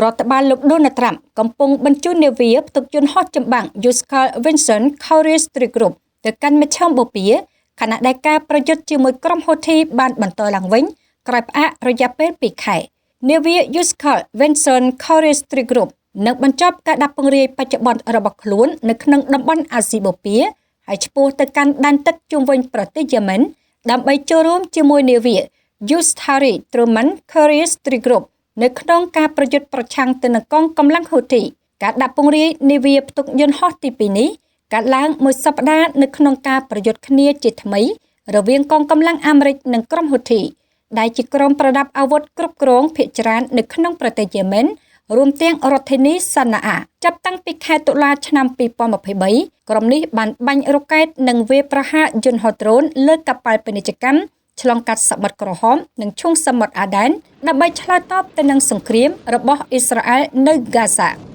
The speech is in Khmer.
រដ្ឋបាលលោក Donald Trump កំពុងបញ្ជូននាវាផ្ទុកយន្តហោះចម្បាំង Yuskal Vincent Courier Strike Group ទៅកាន់មជ្ឈមបូព៌ាខណៈដែលការប្រយុទ្ធជាមួយក្រុមហូធីបានបន្តឡើងវិញក្រោយផ្អាករយៈពេល2ខែនាវា Yuskal Vincent Courier Strike Group នឹងបញ្ចប់ការដាក់ពង្រាយបច្ចុប្បន្នរបស់ខ្លួននៅក្នុងតំបន់អាស៊ីបូព៌ាហើយឆ្ពោះទៅកាន់ដែនទឹកជុំវិញប្រទេសយេម៉ិនដើម្បីចូលរួមជាមួយនាវា Harry Truman Courier Strike Group នៅក្នុងការប្រយុទ្ធប្រឆាំងទៅនឹងកងកម្លាំងហូធីការដាក់ពង្រាយនាវាផ្ទុកយន្តហោះទី2នេះកើតឡើងមួយសប្តាហ៍នៅក្នុងការប្រយុទ្ធគ្នាជាថ្មីរវាងកងកម្លាំងអាមេរិកនិងក្រុមហូធីដែលជាក្រុមប្រដាប់អាវុធគ្រប់គ្រងភាគច្រើននៅក្នុងប្រទេសយេម៉ិនរួមទាំងរដ្ឋធានីសាណាអាចាប់តាំងពីខែតុលាឆ្នាំ2023ក្រុមនេះបានបាញ់រ៉ុកែតនិងវាយប្រហារយន្តហោះដ្រូនលើកប៉ាល់ពាណិជ្ជកម្មឆ្លងកាត់សមុទ្រក្រហមនិងឈូងសមុទ្រអាដែនដើម្បីឆ្លើយតបទៅនឹងសង្គ្រាមរបស់អ៊ីស្រាអែលនៅហ្គាហ្សា